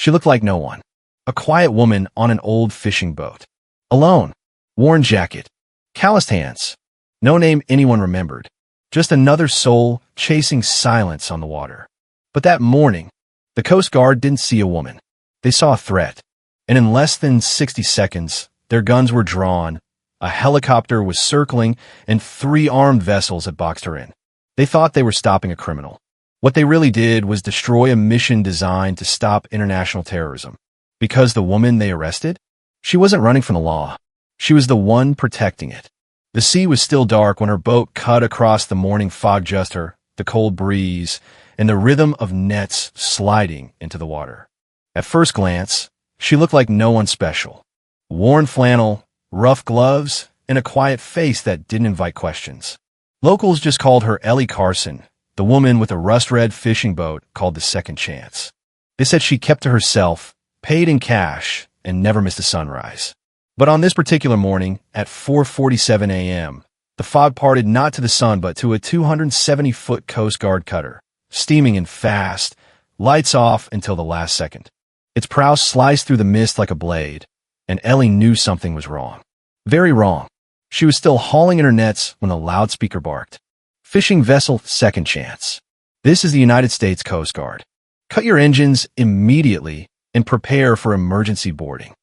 She looked like no one. A quiet woman on an old fishing boat. Alone. Worn jacket. Calloused hands. No name anyone remembered. Just another soul chasing silence on the water. But that morning, the Coast Guard didn't see a woman. They saw a threat. And in less than 60 seconds, their guns were drawn, a helicopter was circling, and 3 armed vessels had boxed her in. They thought they were stopping a criminal. What they really did was destroy a mission designed to stop international terrorism. Because the woman they arrested? She wasn't running from the law. She was the one protecting it. The sea was still dark when her boat cut across the morning fog, just her, the cold breeze, and the rhythm of nets sliding into the water. At first glance, she looked like no one special. Worn flannel, rough gloves, and a quiet face that didn't invite questions. Locals just called her Ellie Carson, the woman with a rust-red fishing boat called the Second Chance. They said she kept to herself, paid in cash, and never missed a sunrise. But on this particular morning, at 4:47 a.m., the fog parted not to the sun but to a 270-foot Coast Guard cutter, steaming in fast, lights off until the last second. Its prow sliced through the mist like a blade, and Ellie knew something was wrong. Very wrong. She was still hauling in her nets when a loudspeaker barked. Fishing vessel Second Chance. This is the United States Coast Guard. Cut your engines immediately and prepare for emergency boarding.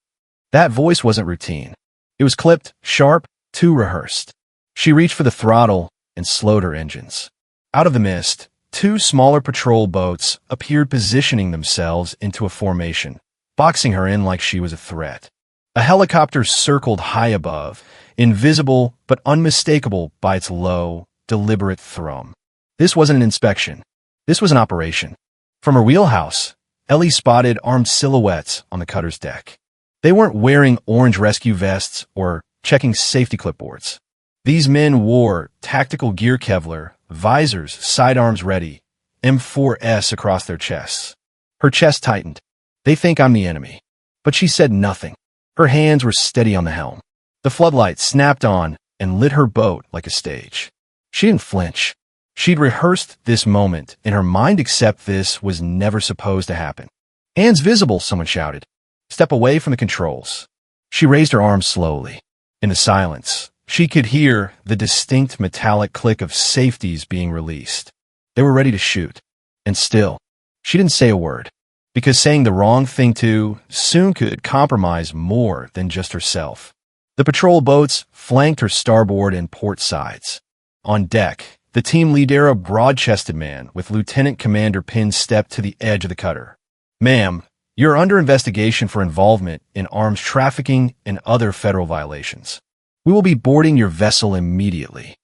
That voice wasn't routine. It was clipped, sharp, too rehearsed. She reached for the throttle and slowed her engines. Out of the mist, 2 smaller patrol boats appeared, positioning themselves into a formation, boxing her in like she was a threat. A helicopter circled high above, invisible but unmistakable by its low, deliberate thrum. This wasn't an inspection. This was an operation. From her wheelhouse, Ellie spotted armed silhouettes on the cutter's deck. They weren't wearing orange rescue vests or checking safety clipboards. These men wore tactical gear, Kevlar, visors, sidearms ready, M4S across their chests. Her chest tightened. They think I'm the enemy. But she said nothing. Her hands were steady on the helm. The floodlights snapped on and lit her boat like a stage. She didn't flinch. She'd rehearsed this moment in her mind, except this was never supposed to happen. Hands visible, someone shouted. Step away from the controls. She raised her arms slowly. In the silence, she could hear the distinct metallic click of safeties being released. They were ready to shoot. And still, she didn't say a word, because saying the wrong thing too soon could compromise more than just herself. The patrol boats flanked her starboard and port sides. On deck, the team leader, a broad-chested man with Lieutenant Commander Pin, stepped to the edge of the cutter. Ma'am, you're under investigation for involvement in arms trafficking and other federal violations. We will be boarding your vessel immediately.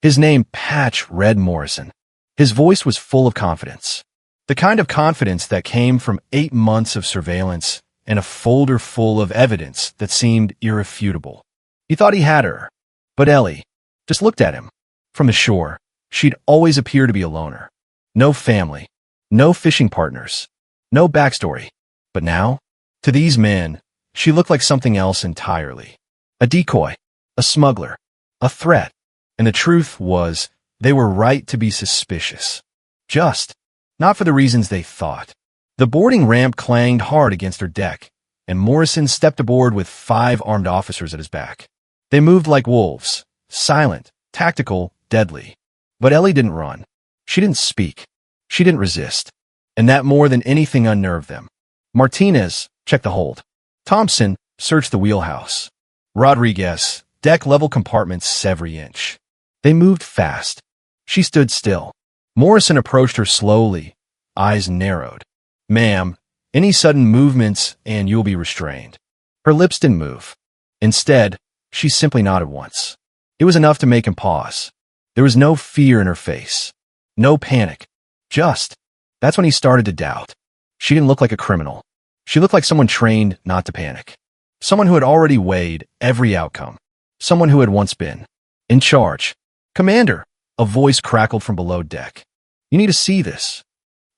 His name, Patch Red Morrison. His voice was full of confidence. The kind of confidence that came from 8 months of surveillance and a folder full of evidence that seemed irrefutable. He thought he had her. But Ellie just looked at him. From the shore, she'd always appeared to be a loner. No family, no fishing partners, no backstory. But now, to these men, she looked like something else entirely. A decoy, a smuggler, a threat. And the truth was, they were right to be suspicious. Just, not for the reasons they thought. The boarding ramp clanged hard against her deck, and Morrison stepped aboard with 5 armed officers at his back. They moved like wolves, silent, tactical, deadly. But Ellie didn't run. She didn't speak. She didn't resist. And that more than anything unnerved them. Martinez checked the hold. Thompson searched the wheelhouse. Rodriguez, deck-level compartments every inch. They moved fast. She stood still. Morrison approached her slowly, eyes narrowed. Ma'am, any sudden movements and you'll be restrained. Her lips didn't move. Instead, she simply nodded once. It was enough to make him pause. There was no fear in her face. No panic. Just. That's when he started to doubt. She didn't look like a criminal. She looked like someone trained not to panic. Someone who had already weighed every outcome. Someone who had once been in charge. Commander, a voice crackled from below deck. You need to see this.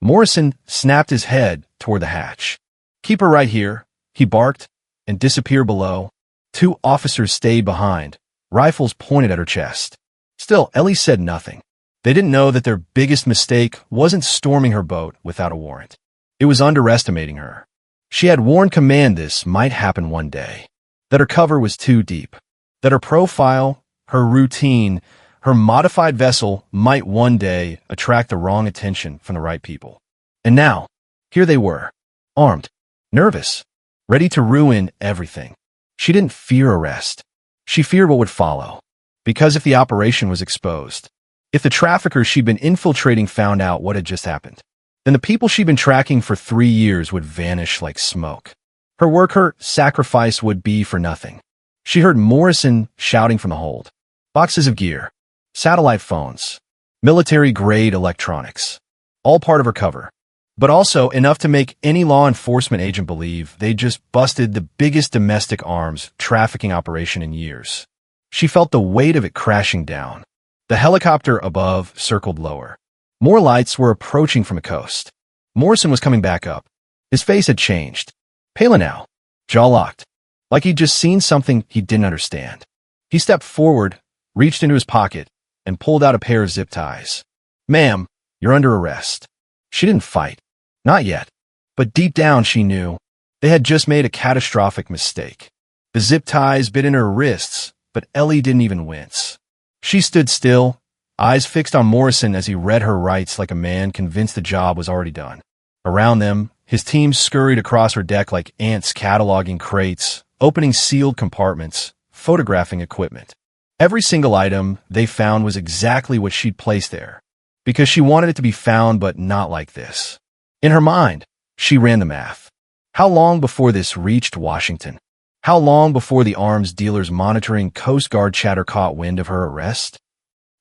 Morrison snapped his head toward the hatch. Keep her right here, he barked, and disappeared below. 2 officers stayed behind, rifles pointed at her chest. Still, Ellie said nothing. They didn't know that their biggest mistake wasn't storming her boat without a warrant. It was underestimating her. She had warned command this might happen one day, that her cover was too deep, that her profile, her routine, her modified vessel might one day attract the wrong attention from the right people. And now, here they were, armed, nervous, ready to ruin everything. She didn't fear arrest. She feared what would follow. Because if the operation was exposed, if the traffickers she'd been infiltrating found out what had just happened, then the people she'd been tracking for 3 years would vanish like smoke. Her work, her sacrifice would be for nothing. She heard Morrison shouting from the hold. Boxes of gear, satellite phones, military-grade electronics, all part of her cover. But also enough to make any law enforcement agent believe they just busted the biggest domestic arms trafficking operation in years. She felt the weight of it crashing down. The helicopter above circled lower. More lights were approaching from the coast. Morrison was coming back up. His face had changed. Pale now, jaw locked, like he'd just seen something he didn't understand. He stepped forward, reached into his pocket, and pulled out a pair of zip ties. "Ma'am, you're under arrest." She didn't fight. Not yet. But deep down she knew they had just made a catastrophic mistake. The zip ties bit in her wrists, but Ellie didn't even wince. She stood still, eyes fixed on Morrison as he read her rights like a man convinced the job was already done. Around them, his team scurried across her deck like ants cataloging crates, opening sealed compartments, photographing equipment. Every single item they found was exactly what she'd placed there, because she wanted it to be found but not like this. In her mind, she ran the math. How long before this reached Washington? How long before the arms dealers monitoring Coast Guard chatter caught wind of her arrest?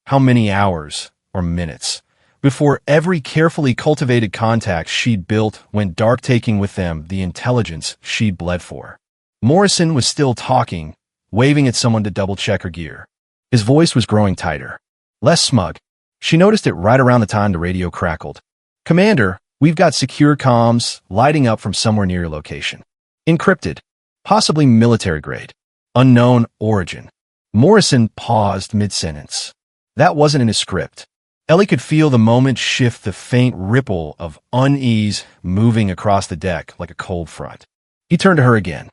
How many hours, or minutes, before every carefully cultivated contact she'd built went dark, taking with them the intelligence she'd bled for? Morrison was still talking, waving at someone to double-check her gear. His voice was growing tighter, less smug. She noticed it right around the time the radio crackled. "Commander, we've got secure comms lighting up from somewhere near your location. Encrypted, possibly military-grade, unknown origin." Morrison paused mid-sentence. That wasn't in his script. Ellie could feel the moment shift, the faint ripple of unease moving across the deck like a cold front. He turned to her again.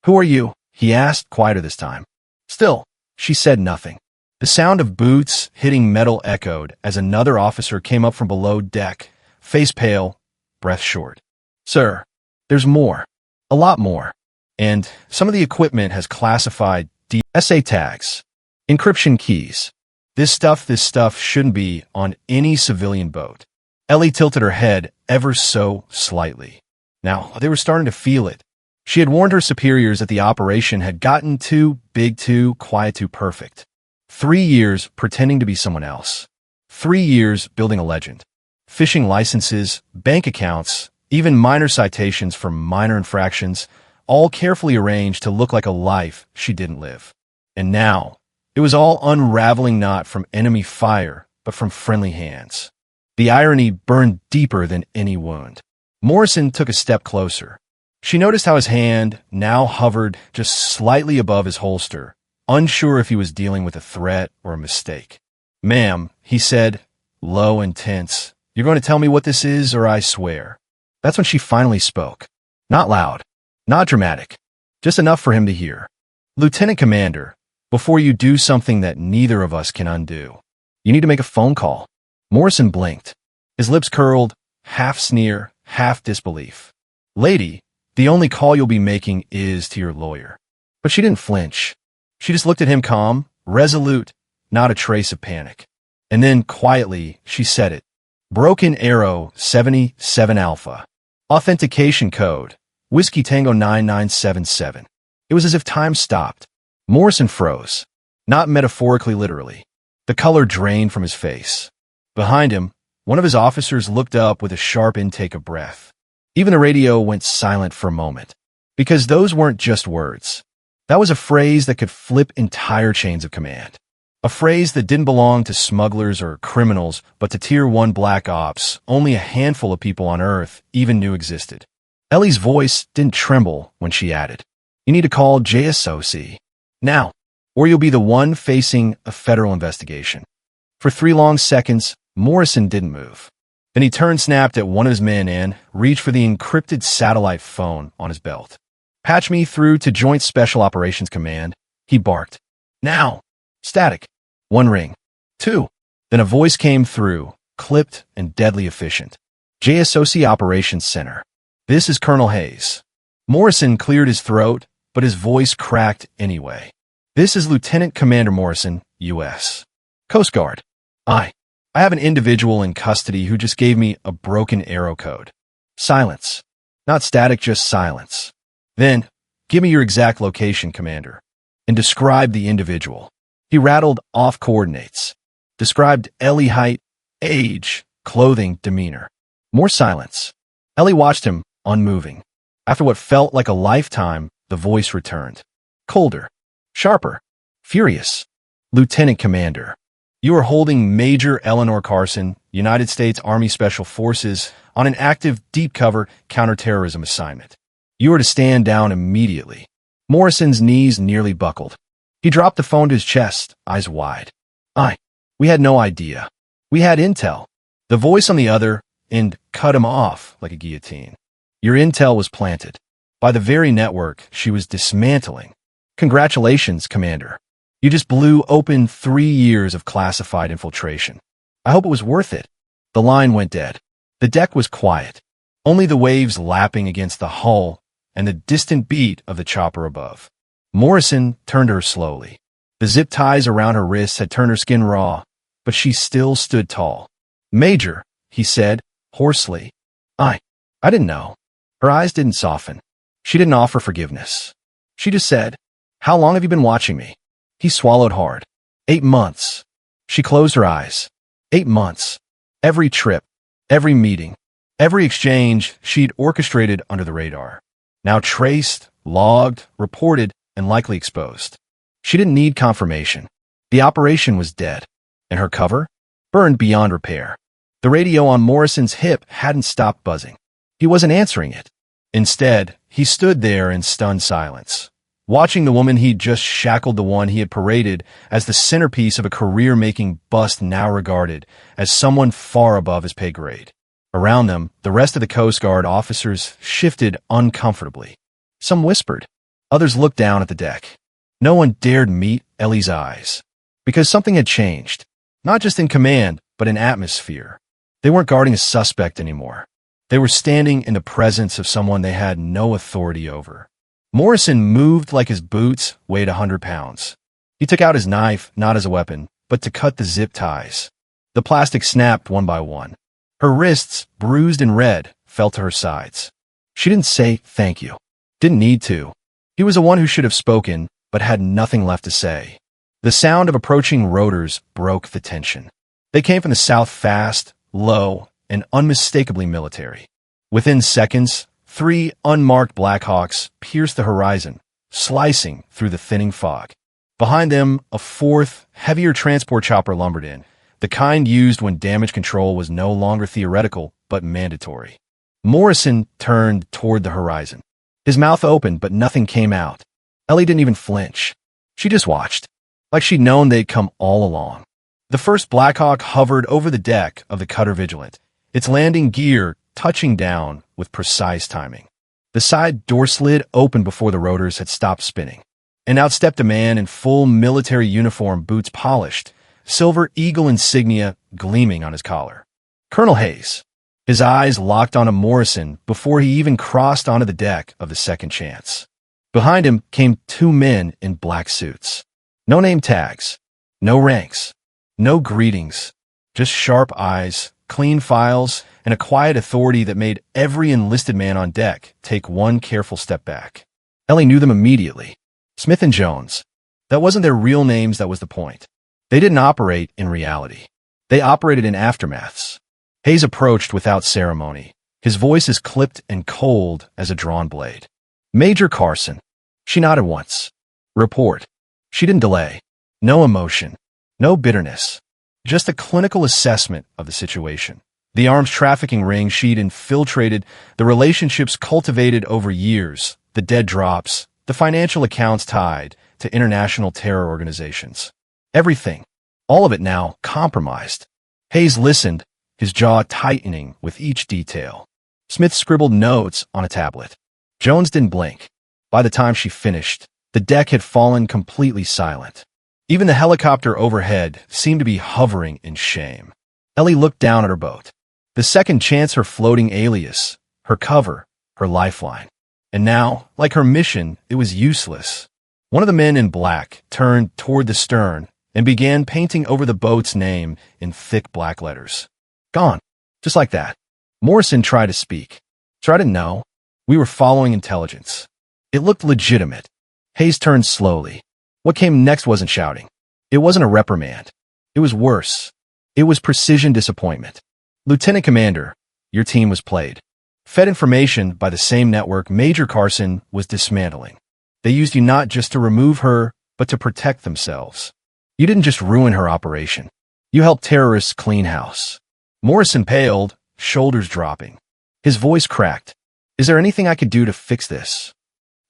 "Who are you?" he asked, quieter this time. Still, she said nothing. The sound of boots hitting metal echoed as another officer came up from below deck, face pale, breath short. "Sir, there's more. A lot more. And some of the equipment has classified DSA tags, encryption keys. This stuff shouldn't be on any civilian boat." Ellie tilted her head ever so slightly. Now, they were starting to feel it. She had warned her superiors that the operation had gotten too big, too quiet, too perfect. 3 years pretending to be someone else. 3 years building a legend. Fishing licenses, bank accounts, even minor citations for minor infractions, all carefully arranged to look like a life she didn't live. And now, it was all unraveling not from enemy fire, but from friendly hands. The irony burned deeper than any wound. Morrison took a step closer. She noticed how his hand now hovered just slightly above his holster, unsure if he was dealing with a threat or a mistake. "Ma'am," he said, low and tense, "you're going to tell me what this is, or I swear." That's when she finally spoke. Not loud, not dramatic, just enough for him to hear. "Lieutenant Commander, before you do something that neither of us can undo, you need to make a phone call." Morrison blinked. His lips curled, half sneer, half disbelief. "Lady, the only call you'll be making is to your lawyer." But she didn't flinch. She just looked at him calm, resolute, not a trace of panic. And then, quietly, she said it. "Broken Arrow 77 Alpha. Authentication code. Whiskey Tango 9977. It was as if time stopped. Morrison froze. Not metaphorically, literally. The color drained from his face. Behind him, one of his officers looked up with a sharp intake of breath. Even the radio went silent for a moment. Because those weren't just words. That was a phrase that could flip entire chains of command. A phrase that didn't belong to smugglers or criminals, but to Tier 1 black ops only a handful of people on Earth even knew existed. Ellie's voice didn't tremble when she added, "You need to call JSOC. Now, or you'll be the one facing a federal investigation." For 3 long seconds, Morrison didn't move. Then he turned, snapped at one of his men, and reached for the encrypted satellite phone on his belt. "Patch me through to Joint Special Operations Command," he barked. "Now!" Static. One ring. Two. Then a voice came through, clipped and deadly efficient. "JSOC Operations Center. This is Colonel Hayes." Morrison cleared his throat, but his voice cracked anyway. "This is Lieutenant Commander Morrison, U.S. Coast Guard. I have an individual in custody who just gave me a broken arrow code." Silence. Not static, just silence. "Then, give me your exact location, Commander, and describe the individual." He rattled off coordinates. Described Ellie height, age, clothing, demeanor. More silence. Ellie watched him, unmoving. After what felt like a lifetime, the voice returned. Colder. Sharper. Furious. "Lieutenant Commander, you are holding Major Eleanor Carson, United States Army Special Forces, on an active, deep cover counterterrorism assignment. You are to stand down immediately." Morrison's knees nearly buckled. He dropped the phone to his chest, eyes wide. We had no idea. We had intel." The voice on the other end cut him off like a guillotine. "Your intel was planted by the very network she was dismantling. Congratulations, Commander. You just blew open 3 years of classified infiltration. I hope it was worth it." The line went dead. The deck was quiet. Only the waves lapping against the hull and the distant beat of the chopper above. Morrison turned to her slowly. The zip ties around her wrists had turned her skin raw, but she still stood tall. "Major," he said, hoarsely. I didn't know." Her eyes didn't soften. She didn't offer forgiveness. She just said, "How long have you been watching me?" He swallowed hard. 8 months. She closed her eyes. 8 months. Every trip, every meeting, every exchange she'd orchestrated under the radar. Now traced, logged, reported, and likely exposed. She didn't need confirmation. The operation was dead, and her cover? Burned beyond repair. The radio on Morrison's hip hadn't stopped buzzing. He wasn't answering it. Instead, he stood there in stunned silence, watching the woman he'd just shackled, the one he had paraded as the centerpiece of a career-making bust, now regarded as someone far above his pay grade. Around them, the rest of the Coast Guard officers shifted uncomfortably. Some whispered. Others looked down at the deck. No one dared meet Ellie's eyes, because something had changed, not just in command, but in atmosphere. They weren't guarding a suspect anymore. They were standing in the presence of someone they had no authority over. Morrison moved like his boots weighed 100 pounds. He took out his knife, not as a weapon, but to cut the zip ties. The plastic snapped one by one. Her wrists, bruised and red, fell to her sides. She didn't say thank you. Didn't need to. He was the one who should have spoken, but had nothing left to say. The sound of approaching rotors broke the tension. They came from the south, fast, low, and unmistakably military. Within seconds, 3 unmarked Blackhawks pierced the horizon, slicing through the thinning fog. Behind them, a 4th, heavier transport chopper lumbered in, the kind used when damage control was no longer theoretical but mandatory. Morrison turned toward the horizon. His mouth opened, but nothing came out. Ellie didn't even flinch. She just watched, like she'd known they'd come all along. The first Blackhawk hovered over the deck of the cutter Vigilant, its landing gear touching down with precise timing. The side door slid open before the rotors had stopped spinning, and out stepped a man in full military uniform, boots polished, silver eagle insignia gleaming on his collar. Colonel Hayes. His eyes locked onto Morrison before he even crossed onto the deck of the Second Chance. Behind him came 2 men in black suits. No name tags, no ranks, no greetings, just sharp eyes, clean files, and a quiet authority that made every enlisted man on deck take one careful step back. Ellie knew them immediately. Smith and Jones. That wasn't their real names, that was the point. They didn't operate in reality. They operated in aftermaths. Hayes approached without ceremony, his voice as clipped and cold as a drawn blade. "Major Carson." She nodded once. "Report." She didn't delay. No emotion. No bitterness. Just a clinical assessment of the situation. The arms trafficking ring she'd infiltrated, the relationships cultivated over years, the dead drops, the financial accounts tied to international terror organizations. Everything. All of it now compromised. Hayes listened, his jaw tightening with each detail. Smith scribbled notes on a tablet. Jones didn't blink. By the time she finished, the deck had fallen completely silent. Even the helicopter overhead seemed to be hovering in shame. Ellie looked down at her boat. The second chance, her floating alias, her cover, her lifeline. And now, like her mission, it was useless. One of the men in black turned toward the stern and began painting over the boat's name in thick black letters. Gone. Just like that. Morrison tried to speak. So I didn't know. We were following intelligence. It looked legitimate. Hayes turned slowly. What came next wasn't shouting. It wasn't a reprimand. It was worse. It was precision disappointment. Lieutenant Commander, your team was played. Fed information by the same network Major Carson was dismantling. They used you not just to remove her, but to protect themselves. You didn't just ruin her operation. You helped terrorists clean house. Morrison paled, shoulders dropping. His voice cracked. Is there anything I could do to fix this?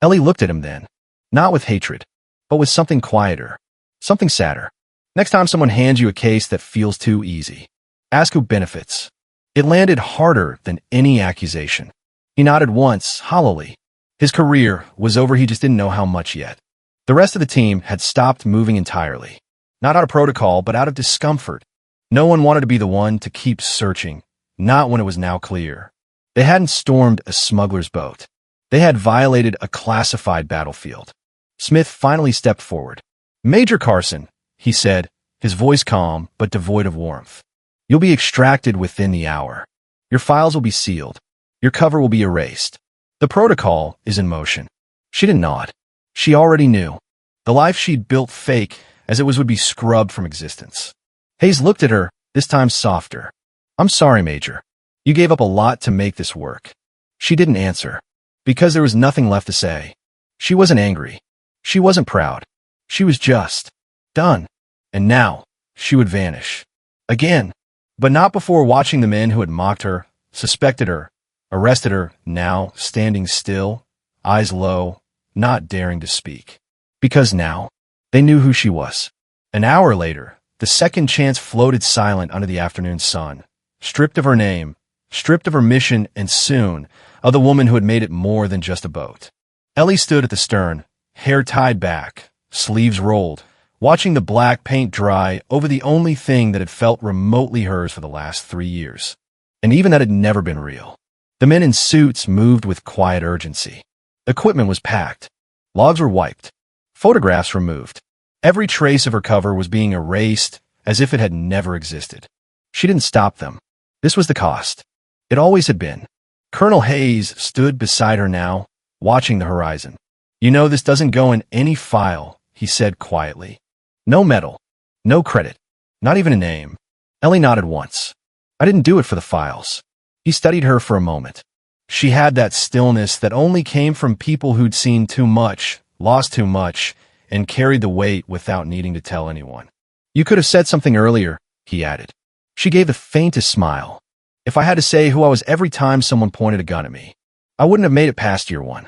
Ellie looked at him then. Not with hatred, but with something quieter. Something sadder. Next time someone hands you a case that feels too easy, ask who benefits. It landed harder than any accusation. He nodded once, hollowly. His career was over, he just didn't know how much yet. The rest of the team had stopped moving entirely. Not out of protocol, but out of discomfort. No one wanted to be the one to keep searching, not when it was now clear. They hadn't stormed a smuggler's boat. They had violated a classified battlefield. Smith finally stepped forward. Major Carson, he said, his voice calm but devoid of warmth. You'll be extracted within the hour. Your files will be sealed. Your cover will be erased. The protocol is in motion. She didn't nod. She already knew. The life she'd built fake as it was would be scrubbed from existence. Hayes looked at her, this time softer. I'm sorry, Major. You gave up a lot to make this work. She didn't answer. Because there was nothing left to say. She wasn't angry. She wasn't proud. She was just done. And now, she would vanish. Again. But not before watching the men who had mocked her, suspected her, arrested her, now standing still, eyes low, not daring to speak. Because now, they knew who she was. An hour later, the second chance floated silent under the afternoon sun, stripped of her name, stripped of her mission, and soon, of the woman who had made it more than just a boat. Ellie stood at the stern, hair tied back, sleeves rolled, watching the black paint dry over the only thing that had felt remotely hers for the last 3 years. And even that had never been real. The men in suits moved with quiet urgency. Equipment was packed. Logs were wiped. Photographs removed. Every trace of her cover was being erased as if it had never existed. She didn't stop them. This was the cost. It always had been. Colonel Hayes stood beside her now, watching the horizon. You know this doesn't go in any file, he said quietly. No medal. No credit. Not even a name. Ellie nodded once. I didn't do it for the files. He studied her for a moment. She had that stillness that only came from people who'd seen too much, lost too much, and carried the weight without needing to tell anyone. You could have said something earlier, he added. She gave the faintest smile. If I had to say who I was every time someone pointed a gun at me, I wouldn't have made it past year one.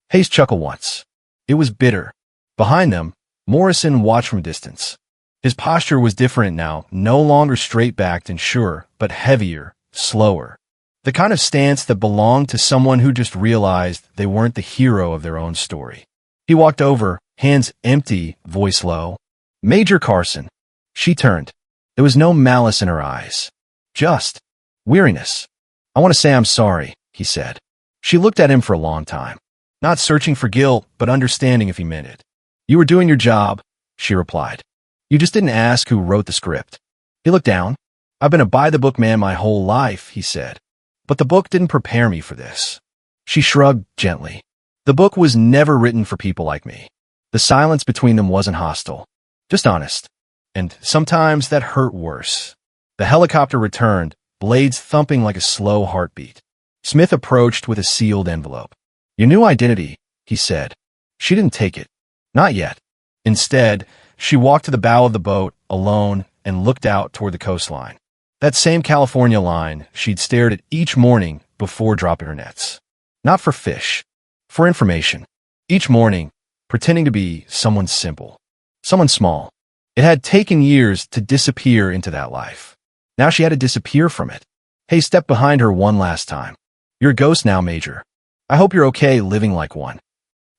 Hayes chuckled once. It was bitter. Behind them, Morrison watched from a distance. His posture was different now, no longer straight-backed and sure, but heavier, slower. The kind of stance that belonged to someone who just realized they weren't the hero of their own story. He walked over, hands empty, voice low. Major Carson. She turned. There was no malice in her eyes. Just weariness. I want to say I'm sorry, he said. She looked at him for a long time. Not searching for guilt, but understanding if he meant it. You were doing your job, she replied. You just didn't ask who wrote the script. He looked down. I've been a by-the-book man my whole life, he said. But the book didn't prepare me for this. She shrugged gently. The book was never written for people like me. The silence between them wasn't hostile, just honest. And sometimes that hurt worse. The helicopter returned, blades thumping like a slow heartbeat. Smith approached with a sealed envelope. Your new identity, he said. She didn't take it. Not yet. Instead, she walked to the bow of the boat, alone, and looked out toward the coastline. That same California line she'd stared at each morning before dropping her nets. Not for fish. For information. Each morning, pretending to be someone simple. Someone small. It had taken years to disappear into that life. Now she had to disappear from it. Hey, step behind her one last time. You're a ghost now, Major. I hope you're okay living like one.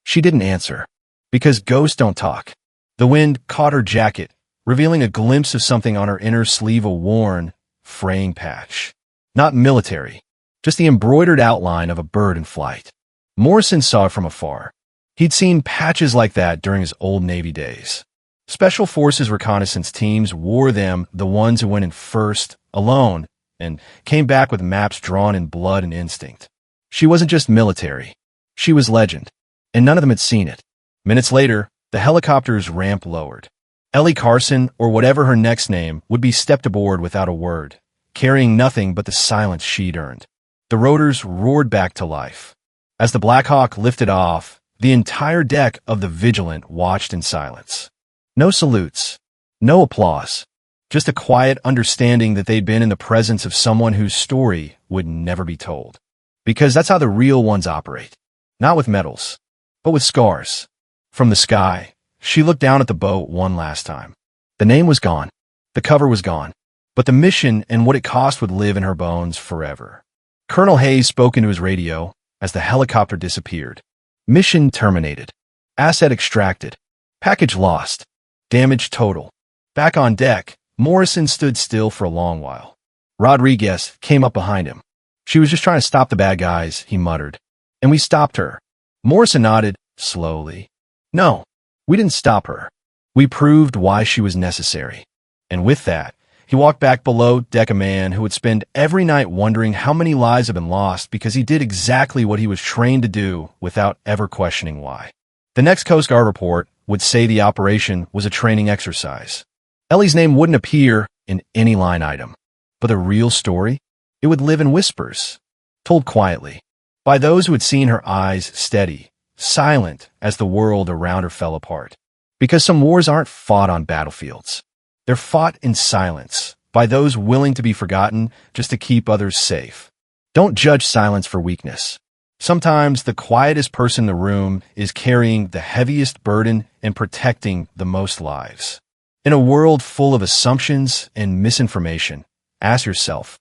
She didn't answer. Because ghosts don't talk. The wind caught her jacket, revealing a glimpse of something on her inner sleeve, a worn, fraying patch. Not military, just the embroidered outline of a bird in flight. Morrison saw it from afar. He'd seen patches like that during his old Navy days. Special Forces reconnaissance teams wore them, the ones who went in first, alone, and came back with maps drawn in blood and instinct. She wasn't just military. She was legend, and none of them had seen it. Minutes later, the helicopter's ramp lowered. Ellie Carson, or whatever her next name, would be stepped aboard without a word, carrying nothing but the silence she'd earned. The rotors roared back to life. As the Black Hawk lifted off, the entire deck of the Vigilant watched in silence. No salutes, no applause, just a quiet understanding that they'd been in the presence of someone whose story would never be told. Because that's how the real ones operate. Not with medals, but with scars. From the sky, she looked down at the boat one last time. The name was gone. The cover was gone. But the mission and what it cost would live in her bones forever. Colonel Hayes spoke into his radio as the helicopter disappeared. Mission terminated. Asset extracted. Package lost. Damage total. Back on deck, Morrison stood still for a long while. Rodriguez came up behind him. She was just trying to stop the bad guys, he muttered. And we stopped her. Morrison nodded, slowly. No, we didn't stop her. We proved why she was necessary. And with that, he walked back below deck, a man who would spend every night wondering how many lives have been lost because he did exactly what he was trained to do without ever questioning why. The next Coast Guard report would say the operation was a training exercise. Ellie's name wouldn't appear in any line item. But the real story? It would live in whispers, told quietly, by those who had seen her eyes steady, silent as the world around her fell apart. Because some wars aren't fought on battlefields. They're fought in silence, by those willing to be forgotten just to keep others safe. Don't judge silence for weakness. Sometimes the quietest person in the room is carrying the heaviest burden and protecting the most lives. In a world full of assumptions and misinformation, ask yourself,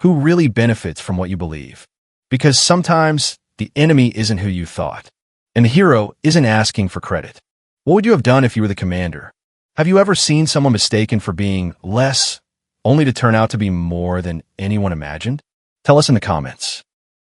who really benefits from what you believe? Because sometimes the enemy isn't who you thought, and the hero isn't asking for credit. What would you have done if you were the commander? Have you ever seen someone mistaken for being less, only to turn out to be more than anyone imagined? Tell us in the comments.